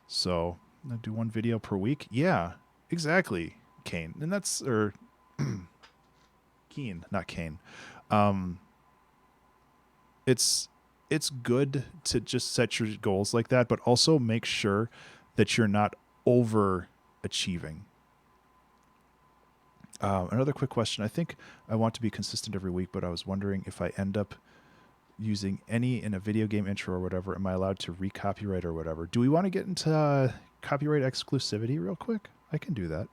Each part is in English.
So I do one video per week. Yeah, exactly, Kane. And that's or Keen, not Kane. Um, it's it's good to just set your goals like that, but also make sure that you're not overachieving. Another quick question. I think I want to be consistent every week, but I was wondering if I end up using any in a video game intro or whatever, am I allowed to recopyright or whatever? Do we want to get into copyright exclusivity real quick? I can do that.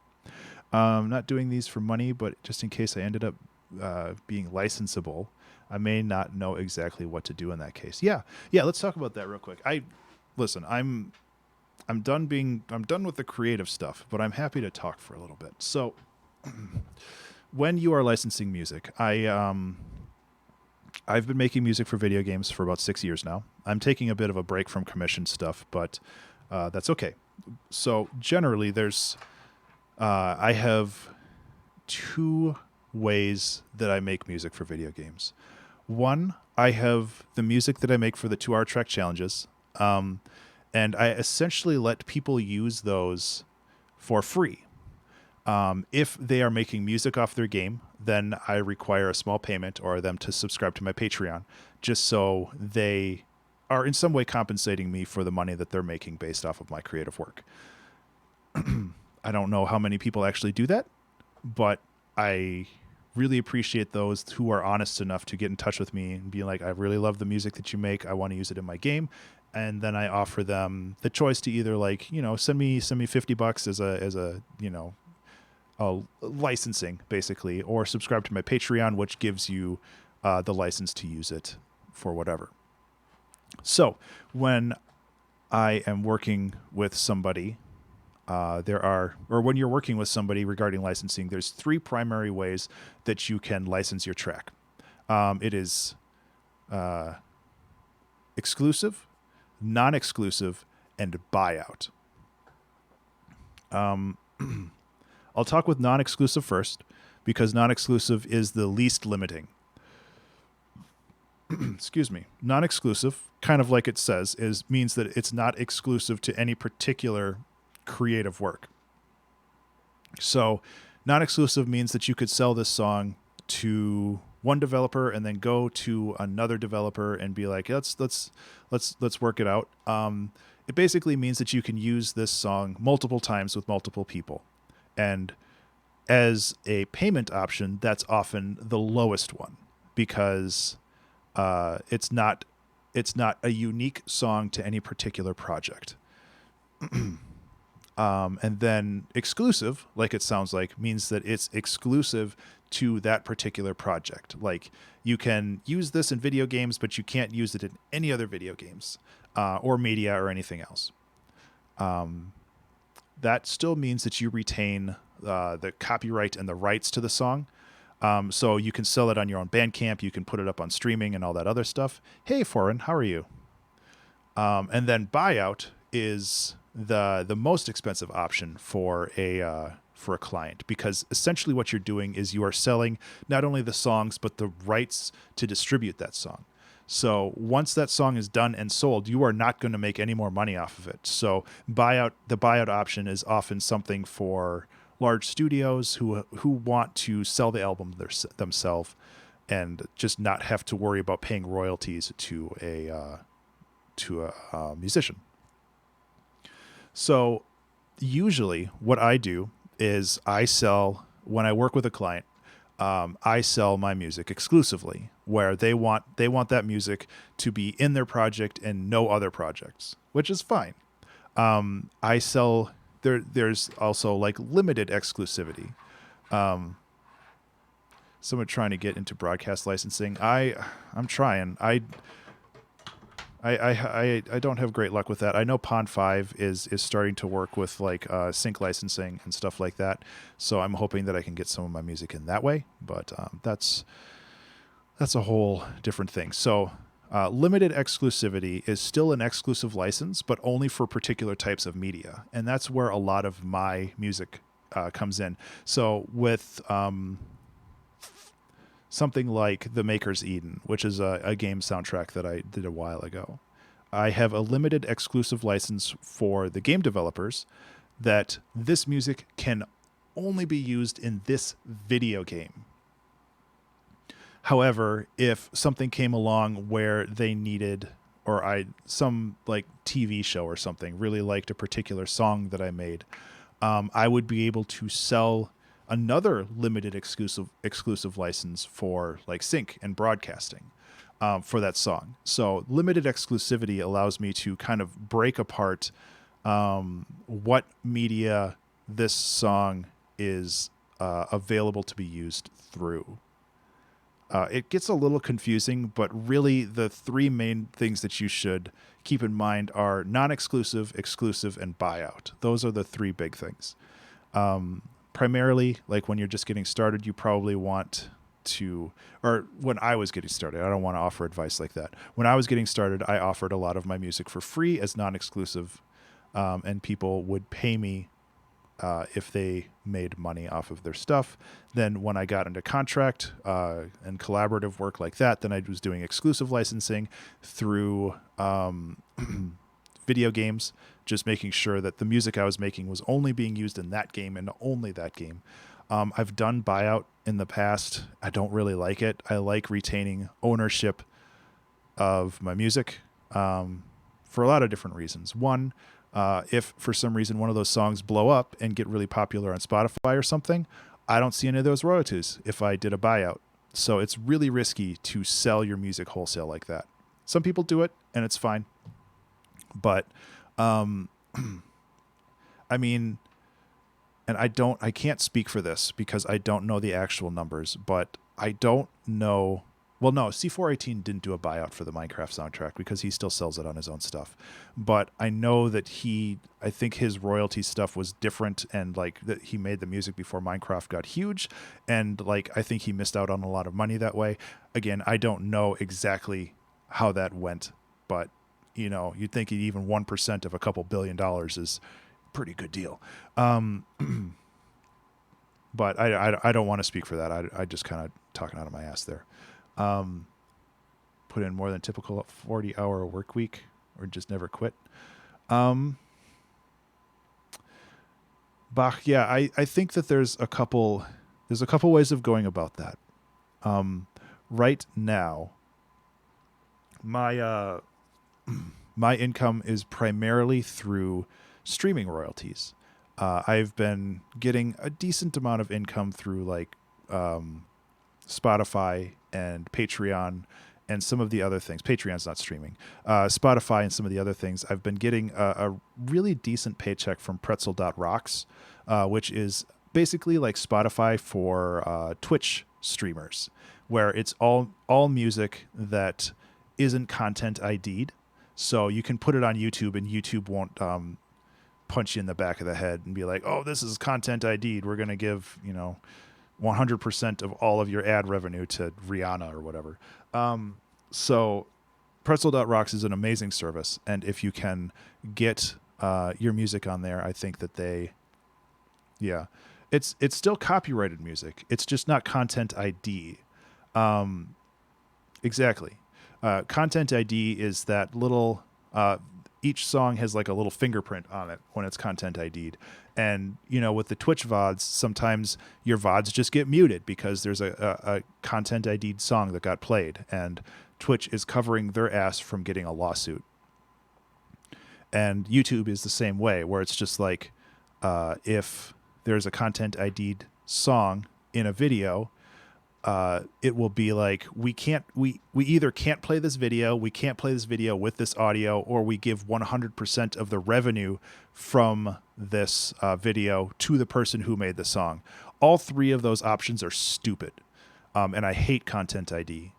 Not doing these for money, but just in case I ended up being licensable, I may not know exactly what to do in that case. Yeah, yeah. Let's talk about that real quick. Listen. I'm done with the creative stuff, but I'm happy to talk for a little bit. So, when you are licensing music, I've been making music for video games for about 6 years now. I'm taking a bit of a break from commission stuff, but that's okay. So generally, I have two ways that I make music for video games. One, I have the music that I make for the 2 hour track challenges, and I essentially let people use those for free. If they are making music off their game, then I require a small payment or them to subscribe to my Patreon, just so they are in some way compensating me for the money that they're making based off of my creative work. I don't know how many people actually do that, but I really appreciate those who are honest enough to get in touch with me and be like, I really love the music that you make. I want to use it in my game. And then I offer them the choice to either send me $50 as a, licensing basically, or subscribe to my Patreon, which gives you the license to use it for whatever. So when I am working with somebody, when you're working with somebody regarding licensing, there's 3 primary ways that you can license your track. It is exclusive, non-exclusive, and buyout. I'll talk with non-exclusive first, because non-exclusive is the least limiting. Excuse me. Non-exclusive, kind of like it says, means that it's not exclusive to any particular creative work. So non-exclusive means that you could sell this song to one developer and then go to another developer and be like, let's work it out. It basically means that you can use this song multiple times with multiple people. And as a payment option, that's often the lowest one, because it's not a unique song to any particular project. And then exclusive, like it sounds like, means that it's exclusive to that particular project. Like, you can use this in video games, but you can't use it in any other video games or media or anything else. That still means that you retain the copyright and the rights to the song. So you can sell it on your own Bandcamp. You can put it up on streaming and all that other stuff. Hey, Foreign, how are you? And then buyout is the most expensive option for a client, because essentially what you're doing is you are selling not only the songs but the rights to distribute that song. So once that song is done and sold, you are not going to make any more money off of it. So the buyout option is often something for large studios who want to sell the album themselves and just not have to worry about paying royalties to a musician. So usually what I do is when I work with a client, I sell my music exclusively, where they want that music to be in their project and no other projects, which is fine. I sell there's also like limited exclusivity. Someone trying to get into broadcast licensing. I'm trying. I don't have great luck with that. I know Pond 5 is starting to work with like sync licensing and stuff like that. So I'm hoping that I can get some of my music in that way. But that's a whole different thing. So limited exclusivity is still an exclusive license, but only for particular types of media. And that's where a lot of my music comes in. So with something like The Maker's Eden, which is a game soundtrack that I did a while ago. I have a limited exclusive license for the game developers that this music can only be used in this video game. However, if something came along where they needed, or some like TV show or something really liked a particular song that I made, I would be able to sell another limited exclusive license for like sync and broadcasting for that song. So limited exclusivity allows me to kind of break apart what media this song is available to be used through. It gets a little confusing, but really the three main things that you should keep in mind are non-exclusive, exclusive, and buyout. Those are the three big things. Primarily, like when you're just getting started, you probably want to, or when I was getting started, I don't want to offer advice like that. When I was getting started, I offered a lot of my music for free as non-exclusive, and people would pay me if they made money off of their stuff. Then when I got into contract and collaborative work like that, then I was doing exclusive licensing through video games, just making sure that the music I was making was only being used in that game and only that game. I've done buyout in the past. I don't really like it. I like retaining ownership of my music for a lot of different reasons. One, if for some reason one of those songs blow up and get really popular on Spotify or something, I don't see any of those royalties if I did a buyout. So it's really risky to sell your music wholesale like that. Some people do it and it's fine. But, I mean, and I can't speak for this because I don't know the actual numbers, but I don't know. Well, no, C418 didn't do a buyout for the Minecraft soundtrack because he still sells it on his own stuff. But I know that I think his royalty stuff was different, and like that he made the music before Minecraft got huge. And like, I think he missed out on a lot of money that way. Again, I don't know exactly how that went, but you know, you'd think even 1% of a couple $1 billion is a pretty good deal. But I don't want to speak for that. I just kind of talking out of my ass there. Put in more than typical 40-hour work week or just never quit. Bach, yeah, I think that there's a couple ways of going about that. Right now, my income is primarily through streaming royalties. I've been getting a decent amount of income through like Spotify and Patreon and some of the other things. Patreon's not streaming. Spotify and some of the other things. I've been getting a really decent paycheck from Pretzel.rocks, which is basically like Spotify for Twitch streamers, where it's all music that isn't content ID'd. So you can put it on YouTube and YouTube won't punch you in the back of the head and be like, oh, this is content ID'd. We're going to give, 100% of all of your ad revenue to Rihanna or whatever. So Pretzel.rocks is an amazing service. And if you can get your music on there, I think that it's still copyrighted music. It's just not content ID. Exactly. Content ID is that little, each song has like a little fingerprint on it when it's content ID'd. And, with the Twitch VODs, sometimes your VODs just get muted because there's a content ID'd song that got played and Twitch is covering their ass from getting a lawsuit. And YouTube is the same way, where it's just like, if there's a content ID'd song in a video, it will be like, we either can't play this video, we can't play this video with this audio, or we give 100% of the revenue from this video to the person who made the song. All three of those options are stupid. And I hate content ID,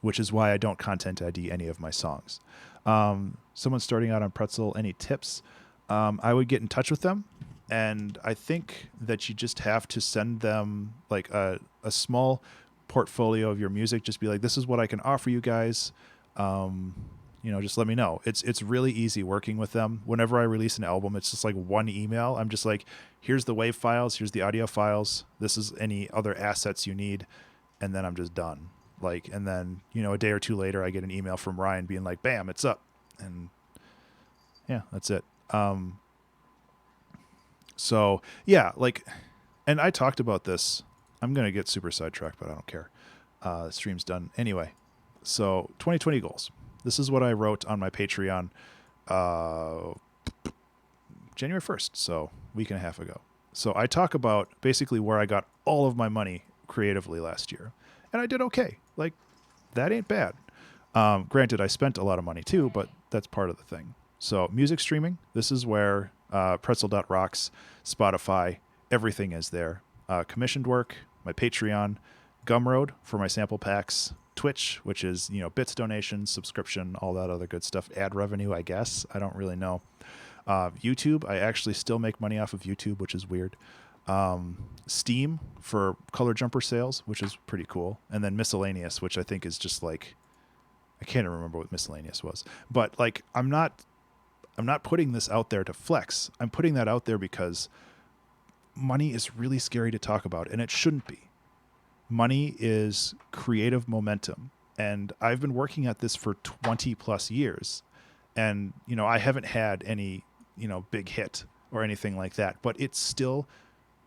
which is why I don't content ID any of my songs. Someone starting out on Pretzel, any tips? I would get in touch with them. And I think that you just have to send them like a small portfolio of your music. Just be like, this is what I can offer you guys. Just let me know. It's really easy working with them. Whenever I release an album, it's just like one email. I'm just like, here's the WAV files. Here's the audio files. This is any other assets you need. And then I'm just done. And then, a day or two later, I get an email from Ryan being like, bam, it's up. And yeah, that's it. So yeah, like, and I talked about this. I'm going to get super sidetracked, but I don't care. Stream's done anyway. So 2020 goals. This is what I wrote on my Patreon January 1st, so a week and a half ago. So I talk about basically where I got all of my money creatively last year. And I did okay. Like, that ain't bad. Granted, I spent a lot of money too, but that's part of the thing. So music streaming, this is where Pretzel.rocks, Spotify, everything is there. Commissioned work, my Patreon, Gumroad for my sample packs, Twitch, which is, bits donation, subscription, all that other good stuff. Ad revenue, I guess. I don't really know. YouTube, I actually still make money off of YouTube, which is weird. Steam for color jumper sales, which is pretty cool. And then miscellaneous, which I think is just like, I can't even remember what miscellaneous was. But like, I'm not putting this out there to flex. I'm putting that out there because money is really scary to talk about, and it shouldn't be. Money is creative momentum. And I've been working at this for 20 plus years. And, I haven't had any, big hit or anything like that, but it's still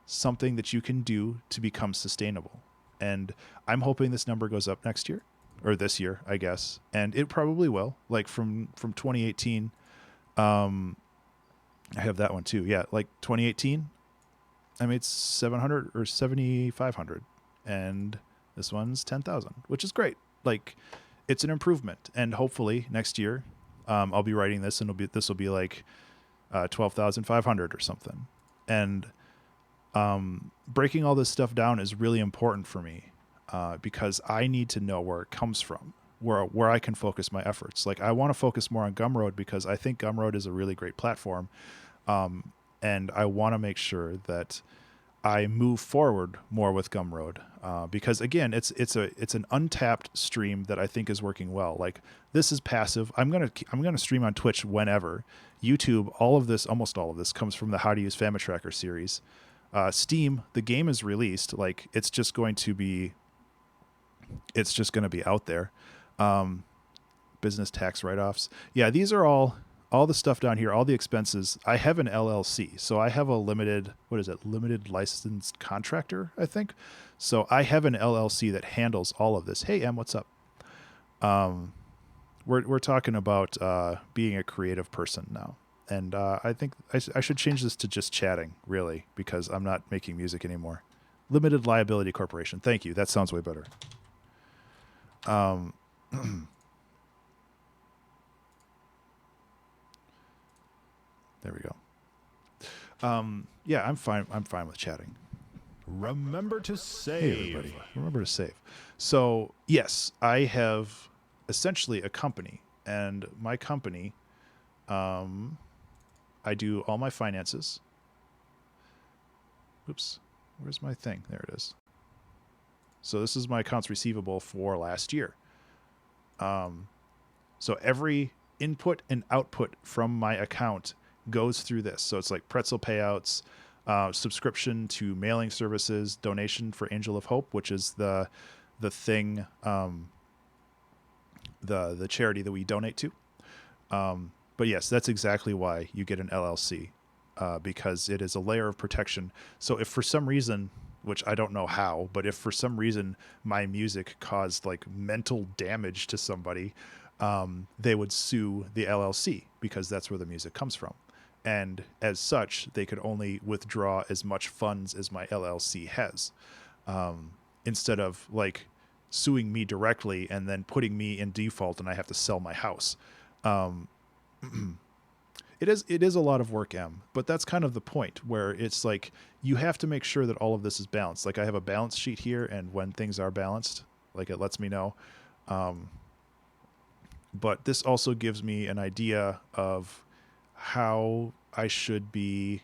something that you can do to become sustainable. And I'm hoping this number goes up next year, or this year, I guess. And it probably will. Like from 2018, I have that one too. Yeah, like 2018, I made 700 or 7,500, and this one's 10,000, which is great. Like, it's an improvement, and hopefully next year, I'll be writing this, and this will be like 12,500 or something. And breaking all this stuff down is really important for me because I need to know where it comes from, where I can focus my efforts. Like, I want to focus more on Gumroad because I think Gumroad is a really great platform, and I want to make sure that I move forward more with Gumroad because, again, it's an untapped stream that I think is working well. Like, this is passive. I'm gonna stream on Twitch whenever. YouTube, almost all of this comes from the How to Use Famitracker series. Steam, the game is released. Like, it's just going to be out there. Business tax write-offs. Yeah, these are all the stuff down here, all the expenses. I have an LLC, so I have a limited licensed contractor, I think. So I have an LLC that handles all of this. Hey, Em, what's up? We're talking about being a creative person now. And I think I should change this to just chatting, really, because I'm not making music anymore. Limited Liability Corporation. Thank you. That sounds way better. There we go. Yeah, I'm fine. I'm fine with chatting. Remember to save. Hey, everybody. Remember to save. So, yes, I have essentially a company. And my company, I do all my finances. Oops. Where's my thing? There it is. So this is my accounts receivable for last year. So every input and output from my account goes through this. So it's like pretzel payouts, subscription to mailing services, donation for Angel of Hope, which is the thing, the charity that we donate to. But yes, that's exactly why you get an LLC, because it is a layer of protection. So if for some reason, which I don't know how, but if for some reason my music caused like mental damage to somebody, they would sue the LLC because that's where the music comes from. And as such, they could only withdraw as much funds as my LLC has, instead of like suing me directly and then putting me in default and I have to sell my house. It is a lot of work, Em, but that's kind of the point where it's like you have to make sure that all of this is balanced. Like, I have a balance sheet here, and when things are balanced, like, it lets me know. But this also gives me an idea of how I should be,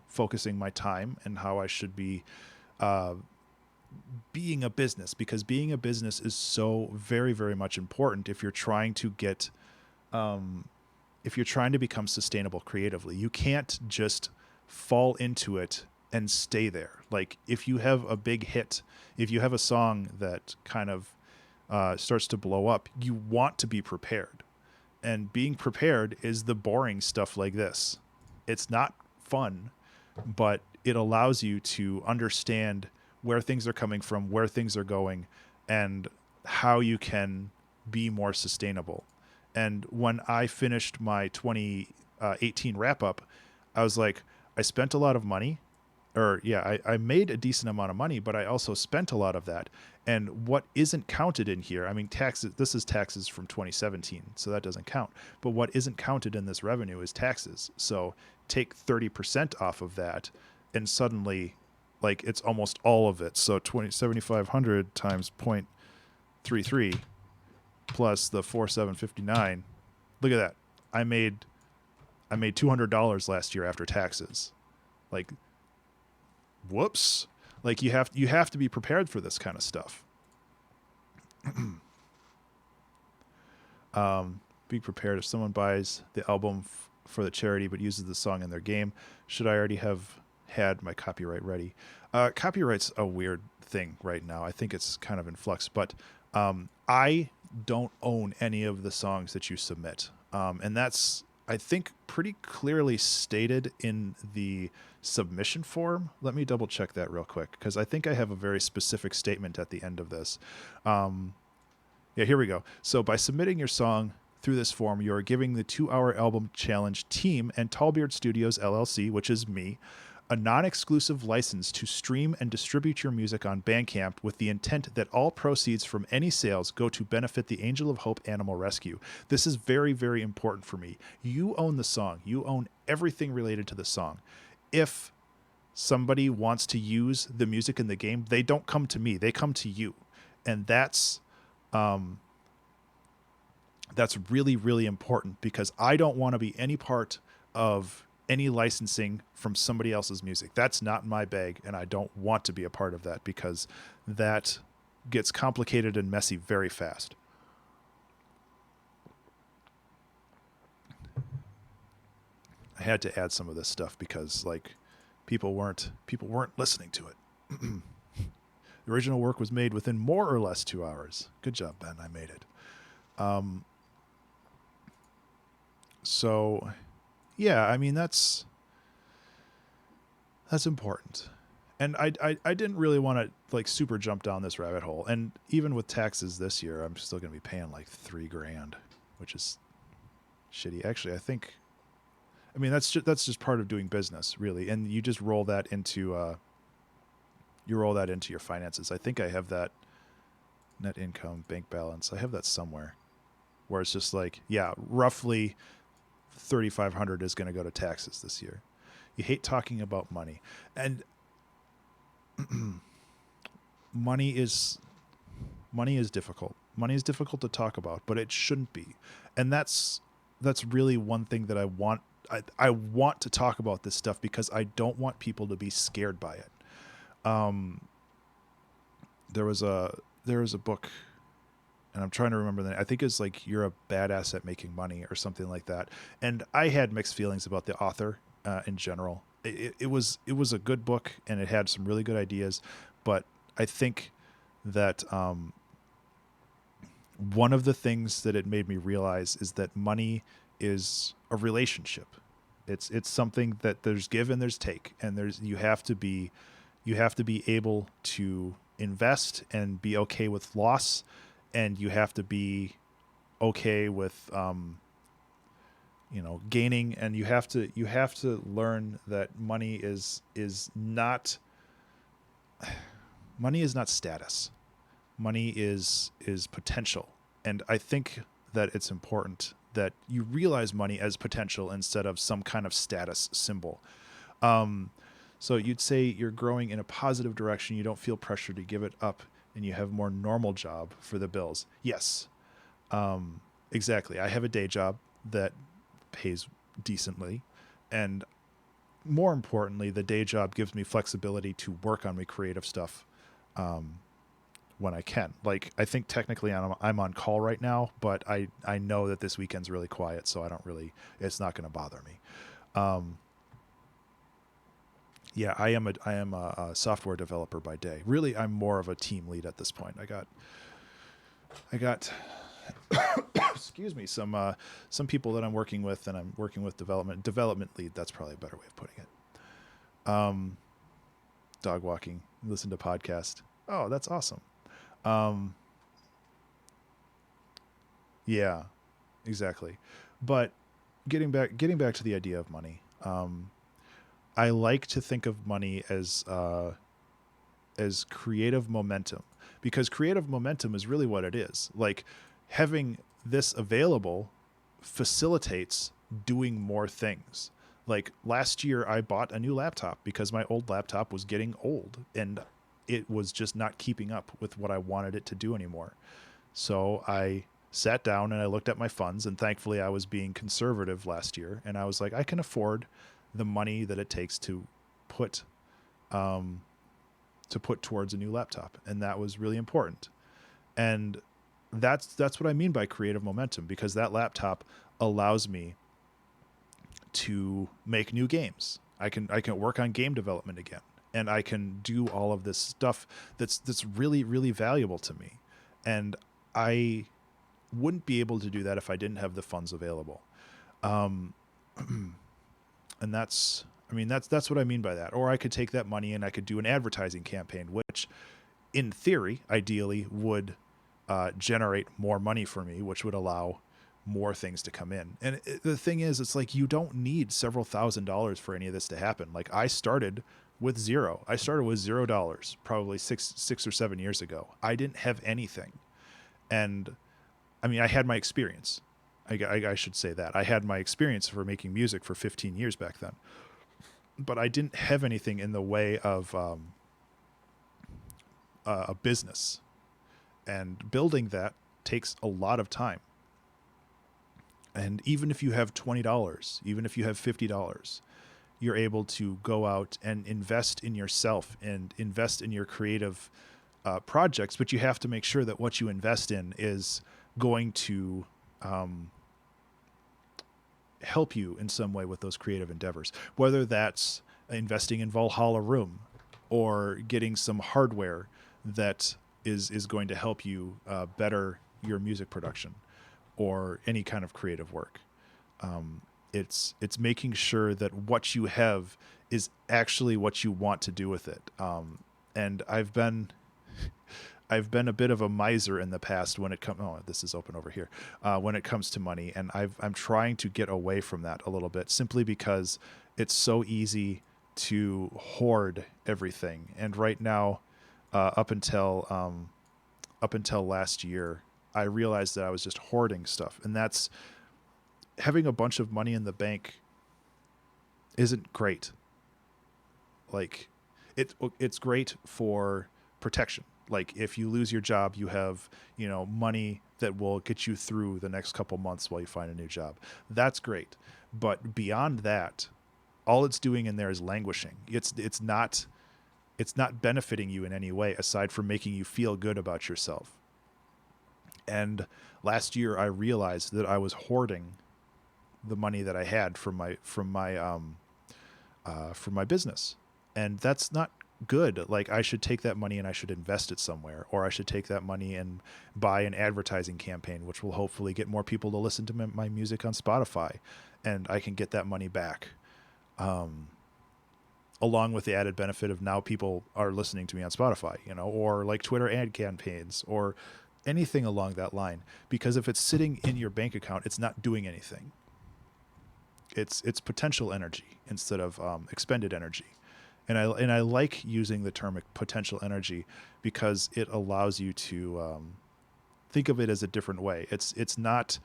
focusing my time and how I should be being a business, because being a business is so very, very much important if you're trying to get if you're trying to become sustainable creatively. You can't just fall into it and stay there. Like, if you have a big hit, if you have a song that kind of starts to blow up, you want to be prepared. And being prepared is the boring stuff like this. It's not fun, but it allows you to understand where things are coming from, where things are going, and how you can be more sustainable. And when I finished my 2018 wrap up, I was like, I spent a lot of money, or yeah, I made a decent amount of money, but I also spent a lot of that. And what isn't counted in here, I mean, taxes, this is taxes from 2017, so that doesn't count. But what isn't counted in this revenue is taxes. So take 30% off of that, and suddenly, like, it's almost all of it. So 7,500 times 0.33 plus the 4,759. Look at that. I made $200 last year after taxes. Like, whoops. Like, you have to be prepared for this kind of stuff. Be prepared if someone buys the album for the charity but uses the song in their game. Should I already have had my copyright ready? Copyright's a weird thing right now. I think it's kind of in flux, but I don't own any of the songs that you submit. And that's, I think, pretty clearly stated in the submission form. Let me double check that real quick, because I think I have a very specific statement at the end of this. Yeah, here we go. So by submitting your song through this form, you are giving the 2-Hour Album Challenge team and Tallbeard Studios LLC, which is me, a non-exclusive license to stream and distribute your music on Bandcamp with the intent that all proceeds from any sales go to benefit the Angel of Hope Animal Rescue. This is very, very important for me. You own the song. You own everything related to the song. If somebody wants to use the music in the game, they don't come to me. They come to you. And that's really, really important, because I don't want to be any part of any licensing from somebody else's music. That's not my bag, and I don't want to be a part of that, because that gets complicated and messy very fast. I had to add some of this stuff because, like, people weren't listening to it. The original work was made within more or less 2 hours. Good job, Ben. I made it. So yeah, I mean, that's important. And I didn't really want to, like, super jump down this rabbit hole. And even with taxes this year, I'm still going to be paying like $3,000, which is shitty. Actually, I mean, that's just part of doing business, really. And you just roll that into your finances. I think I have that net income, bank balance. I have that somewhere where it's just like, yeah, roughly 3,500 is going to go to taxes this year. You hate talking about money, and money is difficult. Money is difficult to talk about, but it shouldn't be. And that's really one thing that I want. I want to talk about this stuff because I don't want people to be scared by it. There was a book, and I'm trying to remember the name. I think it's like You're a Badass at Making Money or something like that. And I had mixed feelings about the author in general. It was a good book, and it had some really good ideas, but I think that one of the things that it made me realize is that money is a relationship. It's something that there's give and there's take, and you have to be able to invest and be okay with loss, and you have to be okay with gaining, and you have to learn that money is not status. Money is potential. And I think that it's important that you realize money as potential instead of some kind of status symbol. So you'd say you're growing in a positive direction. You don't feel pressure to give it up, and you have a more normal job for the bills. Yes, exactly. I have a day job that pays decently, and more importantly, the day job gives me flexibility to work on my creative stuff when I can. Like, I think technically I'm on call right now, but I know that this weekend's really quiet, so it's not going to bother me. Yeah, I am a software developer by day. Really, I'm more of a team lead at this point. I got excuse me, some people that I'm working with, and I'm working with development lead. That's probably a better way of putting it. Dog walking, listen to podcast. Oh, that's awesome. Um, yeah, exactly. But getting back to the idea of money. I like to think of money as creative momentum, because creative momentum is really what it is. Like, having this available facilitates doing more things. Like, last year I bought a new laptop because my old laptop was getting old and it was just not keeping up with what I wanted it to do anymore. So I sat down and I looked at my funds, and thankfully I was being conservative last year, and I was like, I can afford the money that it takes put um, to put towards a new laptop, and that was really important. And that's what I mean by creative momentum, because that laptop allows me to make new games. I can work on game development again, and I can do all of this stuff that's really really valuable to me. And I wouldn't be able to do that if I didn't have the funds available. Um, and that's what I mean by that. Or I could take that money and I could do an advertising campaign, which in theory, ideally, would generate more money for me, which would allow more things to come in. And the thing is, it's like, you don't need several $1,000s for any of this to happen. Like, I started with zero. I started with $0 probably six or 7 years ago. I didn't have anything. And I mean, I had my experience. I should say that. I had my experience for making music for 15 years back then. But I didn't have anything in the way of a business. And building that takes a lot of time. And even if you have $20, even if you have $50, you're able to go out and invest in yourself and invest in your creative projects. But you have to make sure that what you invest in is going to help you in some way with those creative endeavors, whether that's investing in Valhalla Room or getting some hardware that is going to help you better your music production or any kind of creative work. It's making sure that what you have is actually what you want to do with it. And I've been a bit of a miser in the past when it comes. Oh, this is open over here. When it comes to money, and I'm trying to get away from that a little bit, simply because it's so easy to hoard everything. And right now, up until last year, I realized that I was just hoarding stuff, and that's having a bunch of money in the bank isn't great. Like, it's great for protection. Like, if you lose your job, you have, money that will get you through the next couple months while you find a new job. That's great. But beyond that, all it's doing in there is languishing. It's not benefiting you in any way aside from making you feel good about yourself. And last year I realized that I was hoarding the money that I had from my business. And that's not good. Like, I should take that money and I should invest it somewhere, or I should take that money and buy an advertising campaign, which will hopefully get more people to listen to my music on Spotify, and I can get that money back. Along with the added benefit of now people are listening to me on Spotify, or like Twitter ad campaigns or anything along that line. Because if it's sitting in your bank account, it's not doing anything. It's potential energy instead of expended energy. And I like using the term potential energy because it allows you to think of it as a different way. It's not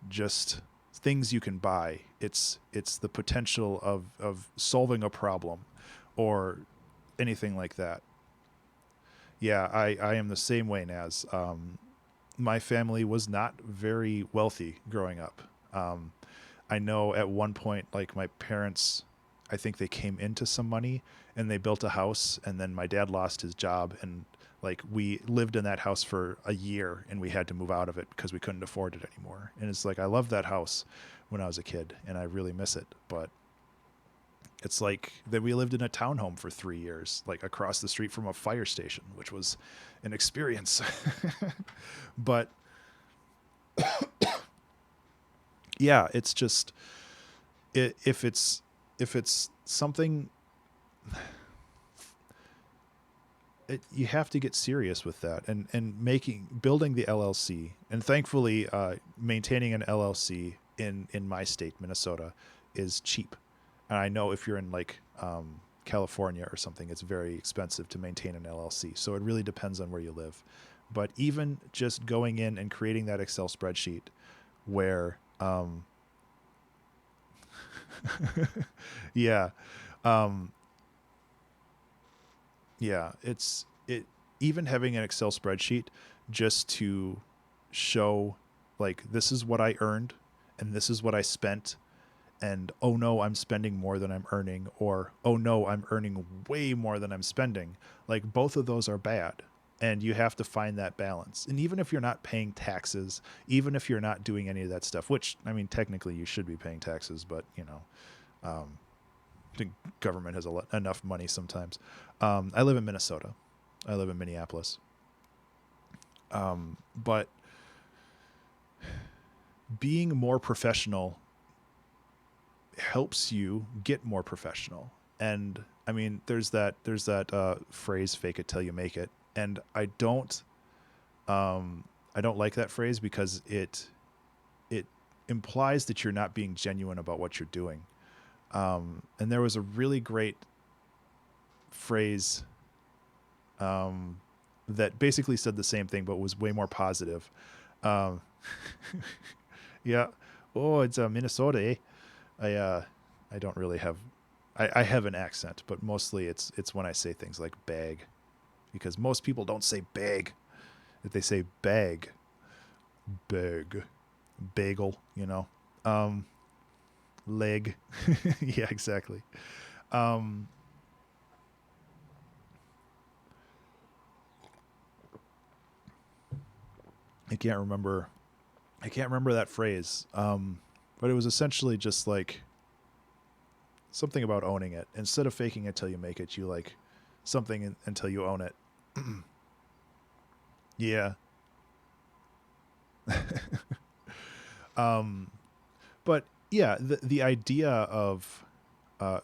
just things you can buy. It's the potential of solving a problem or anything like that. Yeah, I am the same way, Naz. My family was not very wealthy growing up. I know at one point, like, my parents, I think they came into some money and they built a house, and then my dad lost his job, and like, we lived in that house for a year and we had to move out of it because we couldn't afford it anymore. And it's like, I loved that house when I was a kid and I really miss it, but It's like that we lived in a townhome for 3 years, like across the street from a fire station, which was an experience. But yeah, it's just if it's something, you have to get serious with that, and building the LLC, and thankfully maintaining an LLC in my state, Minnesota, is cheap. And I know if you're in like California or something, it's very expensive to maintain an LLC. So it really depends on where you live. But even just going in and creating that Excel spreadsheet where yeah. Yeah, it even having an Excel spreadsheet just to show like this is what I earned and this is what I spent, and oh no, I'm spending more than I'm earning, or oh no, I'm earning way more than I'm spending. Like both of those are bad. And you have to find that balance. And even if you're not paying taxes, even if you're not doing any of that stuff, which I mean technically you should be paying taxes, but you know, the government has enough money sometimes. I live in Minnesota. I live in Minneapolis. But being more professional helps you get more professional. And I mean, there's that phrase, fake it till you make it. And I don't like that phrase because it implies that you're not being genuine about what you're doing. And there was a really great phrase that basically said the same thing, but was way more positive. Yeah. Oh, it's Minnesota, eh? I don't really have, I have an accent, but mostly it's when I say things like bag, because most people don't say bag. If they say bag, bagel, you know, leg. Yeah, exactly. I can't remember that phrase. But it was essentially just like something about owning it. Instead of faking it till you make it, you like something until you own it. Yeah. But yeah, the idea of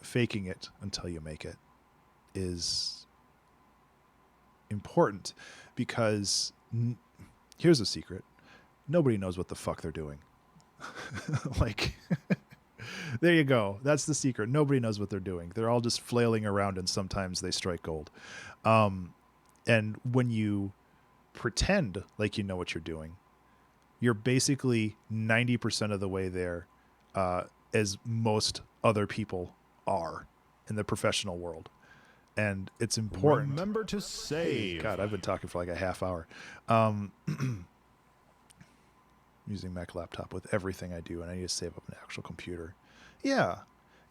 faking it until you make it is important, because here's a secret: nobody knows what the fuck they're doing. Like, there you go. That's the secret. Nobody knows what they're doing. They're all just flailing around, and sometimes they strike gold. And when you pretend like you know what you're doing, you're basically 90% of the way there, as most other people are in the professional world. And it's important. Remember to save. God, I've been talking for like a half hour. Using Mac laptop with everything I do, and I need to save up an actual computer. Yeah.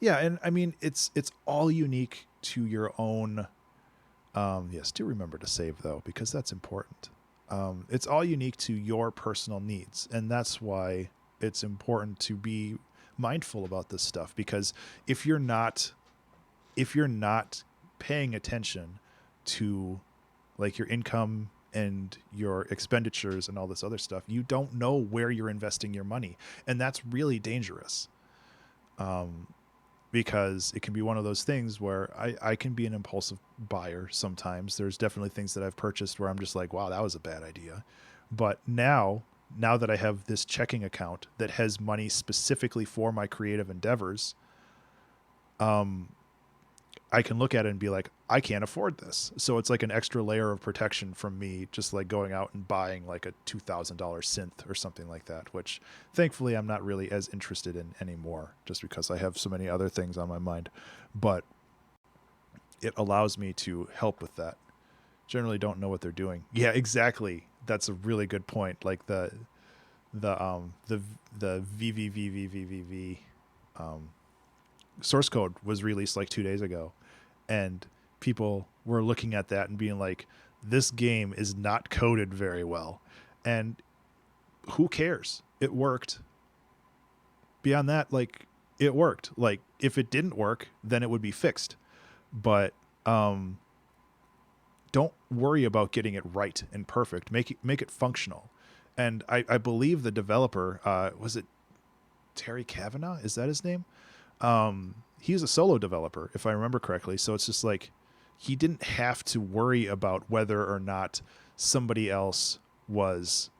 And I mean, it's all unique to your own. Yes, do remember to save though, because that's important. It's all unique to your personal needs, and that's why it's important to be mindful about this stuff. Because if you're not paying attention to like your income and your expenditures and all this other stuff, you don't know where you're investing your money, and that's really dangerous. Because it can be one of those things where I can be an impulsive buyer sometimes. There's definitely things that I've purchased where I'm just like, wow, that was a bad idea. But now that I have this checking account that has money specifically for my creative endeavors, I can look at it and be like, I can't afford this. So it's like an extra layer of protection from me just like going out and buying like a $2,000 synth or something like that, which thankfully I'm not really as interested in anymore, just because I have so many other things on my mind. But it allows me to help with that. Generally don't know what they're doing. Yeah, exactly. That's a really good point. Like the VVVVVV source code was released like 2 days ago, and people were looking at that and being like, this game is not coded very well. And who cares? It worked. Beyond that, like, it worked. Like if it didn't work, then it would be fixed. But don't worry about getting it right and perfect. Make it functional. And I believe the developer, was it Terry Kavanagh? Is that his name? He's a solo developer, if I remember correctly. So it's just like he didn't have to worry about whether or not somebody else was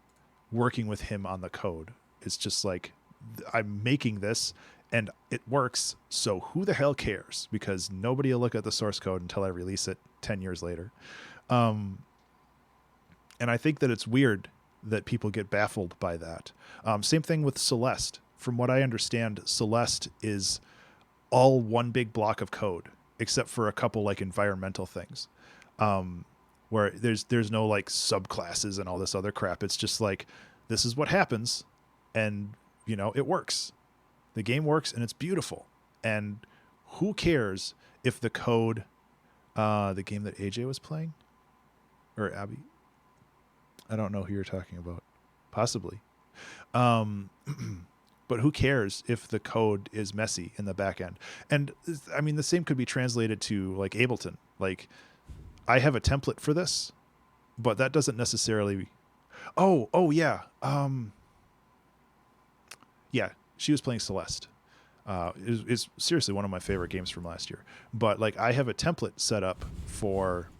working with him on the code. It's just like, I'm making this and it works. So who the hell cares? Because nobody will look at the source code until I release it 10 years later. And I think that it's weird that people get baffled by that. Same thing with Celeste. From what I understand, Celeste is all one big block of code, except for a couple like environmental things, where there's no like subclasses and all this other crap. It's just like, this is what happens, and it works. The game works and it's beautiful. And who cares if the code, the game that AJ was playing, or Abby, I don't know who you're talking about, possibly. But who cares if the code is messy in the back end? And I mean, the same could be translated to like Ableton. Like, I have a template for this, but that doesn't necessarily. Oh yeah. Yeah, she was playing Celeste. Is seriously one of my favorite games from last year. But like, I have a template set up for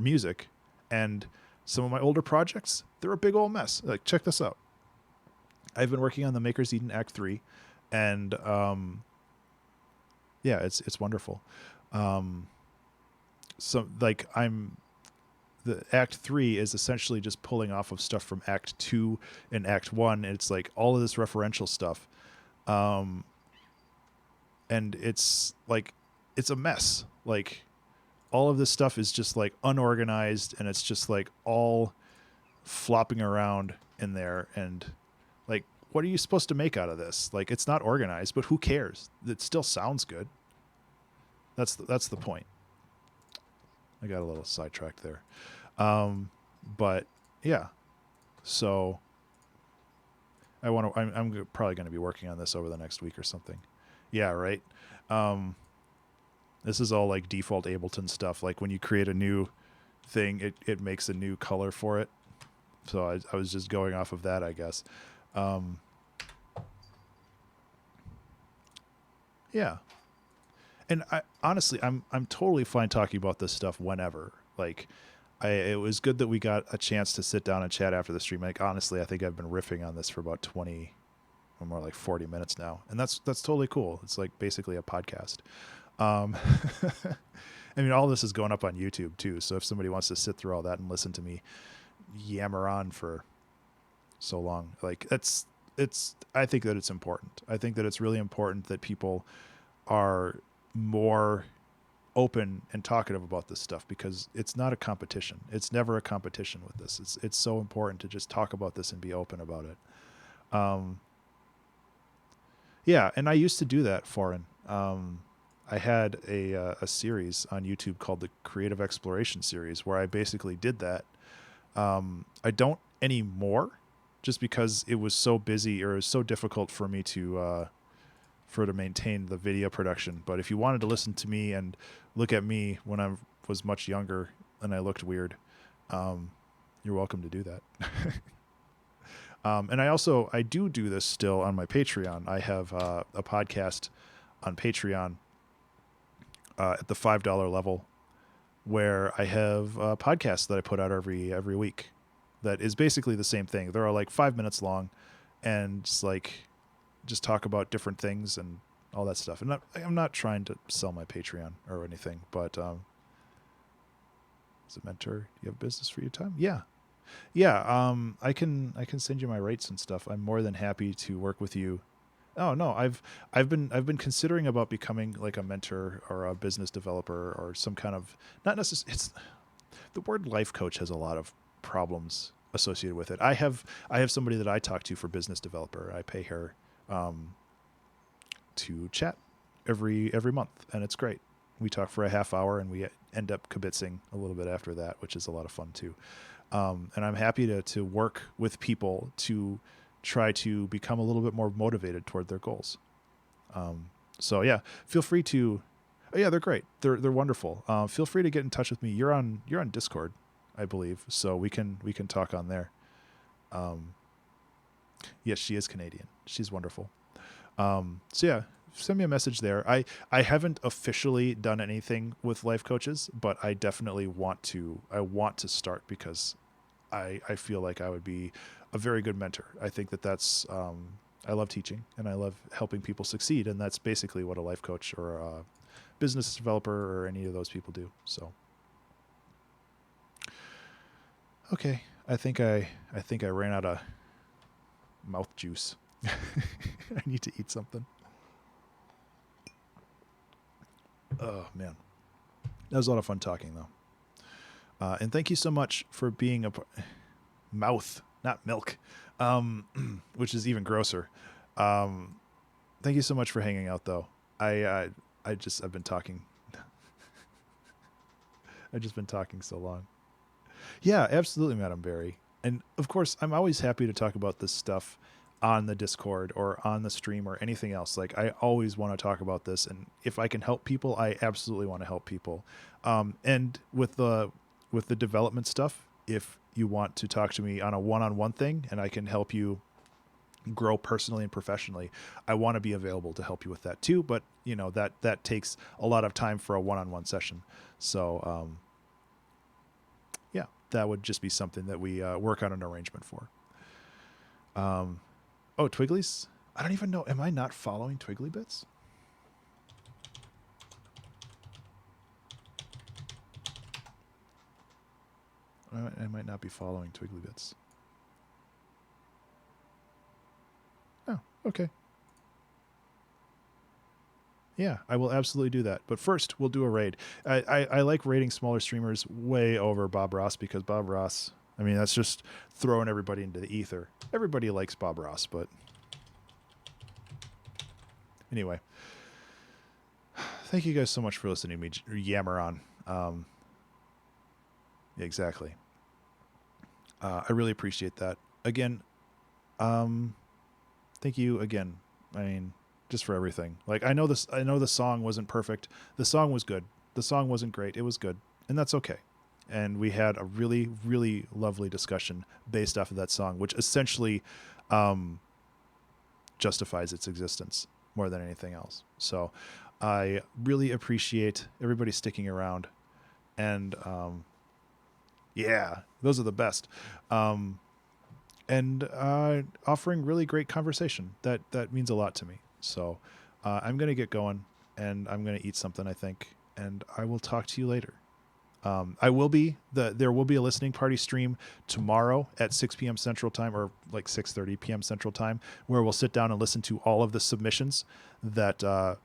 music, and some of my older projects, they're a big old mess. Like, check this out. I've been working on the Maker's Eden Act 3, and yeah, it's wonderful. So like, the Act 3 is essentially just pulling off of stuff from Act 2 and Act 1, and it's like all of this referential stuff. And it's like, it's a mess. Like, all of this stuff is just like unorganized, and it's just like all flopping around in there, and like, what are you supposed to make out of this? Like, it's not organized, but who cares? It still sounds good. That's the point. I got a little sidetracked there. But yeah, so I'm probably going to be working on this over the next week or something. Yeah. Right. This is all like default Ableton stuff. Like, when you create a new thing, it makes a new color for it. So I was just going off of that, I guess. Yeah. And I honestly, I'm totally fine talking about this stuff whenever. Like, it was good that we got a chance to sit down and chat after the stream. Like, honestly, I think I've been riffing on this for about 20 or more, like 40 minutes now, and that's totally cool. It's like basically a podcast. I mean, all this is going up on YouTube too. So if somebody wants to sit through all that and listen to me yammer on for so long, like, I think that it's important. I think that it's really important that people are more open and talkative about this stuff, because it's not a competition. It's never a competition with this. It's so important to just talk about this and be open about it. Yeah, and I used to do that, Foreign. I had a series on YouTube called the Creative Exploration Series, where I basically did that. I don't anymore, just because it was so busy, or it was so difficult for me to maintain the video production. But if you wanted to listen to me and look at me when I was much younger and I looked weird, you're welcome to do that. And I do this still on my Patreon. I have a podcast on Patreon at the $5 level, where I have a podcast that I put out every week that is basically the same thing. They're all like 5 minutes long, and just talk about different things and all that stuff. And I'm not trying to sell my Patreon or anything, but is it mentor? You have business for your time? Yeah. I can send you my rates and stuff. I'm more than happy to work with you. Oh no, I've been considering about becoming like a mentor or a business developer or some kind of, not necessarily. It's, the word life coach has a lot of problems associated with it. I have somebody that I talk to for business developer. I pay her to chat every month, and it's great. We talk for a half hour, and we end up kibitzing a little bit after that, which is a lot of fun too. And I'm happy to work with people to try to become a little bit more motivated toward their goals. So yeah, feel free to. Oh, yeah, they're great. They're wonderful. Feel free to get in touch with me. You're on Discord, I believe, so we can talk on there. Yes, she is Canadian. She's wonderful. So yeah, send me a message there. I haven't officially done anything with life coaches, but I definitely want to. I want to start because I feel like I would be a very good mentor. I think that's I love teaching and I love helping people succeed, and that's basically what a life coach or a business developer or any of those people do. So okay, I think I ran out of mouth juice. I need to eat something. Oh man, that was a lot of fun talking though. And thank you so much for being a mouth, not milk, which is even grosser. Thank you so much for hanging out though. I've been talking. I've just been talking so long. Yeah, absolutely, Madam Barry. And of course, I'm always happy to talk about this stuff on the Discord or on the stream or anything else. Like I always want to talk about this, and if I can help people, I absolutely want to help people. And with the development stuff, if you want to talk to me on a one-on-one thing, and I can help you grow personally and professionally, I want to be available to help you with that too. But you know that takes a lot of time for a one-on-one session. So yeah, that would just be something that we work on an arrangement for. Oh, Twigglies? I don't even know. Am I not following Twiggly Bits? I might not be following Twiggly Bits. Oh, okay. Yeah, I will absolutely do that. But first, we'll do a raid. I like raiding smaller streamers way over Bob Ross because Bob Ross, I mean, that's just throwing everybody into the ether. Everybody likes Bob Ross, but anyway. Thank you guys so much for listening to me yammer on. Yeah, exactly. I really appreciate that. Again, thank you again. I mean, just for everything. Like I know the song wasn't perfect. The song was good. The song wasn't great. It was good. And that's okay. And we had a really, really lovely discussion based off of that song, which essentially justifies its existence more than anything else. So I really appreciate everybody sticking around. And yeah, those are the best. And offering really great conversation. That means a lot to me. So I'm going to get going, and I'm going to eat something, I think, and I will talk to you later. There will be a listening party stream tomorrow at 6 p.m. Central Time, or like 6:30 p.m. Central Time, where we'll sit down and listen to all of the submissions that that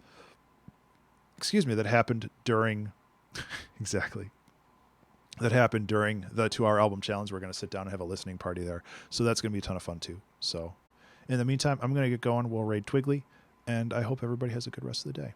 happened during exactly. That happened during the 2-hour album challenge. We're going to sit down and have a listening party there. So that's going to be a ton of fun too. So in the meantime, I'm going to get going. We'll raid Twiggly, and I hope everybody has a good rest of the day.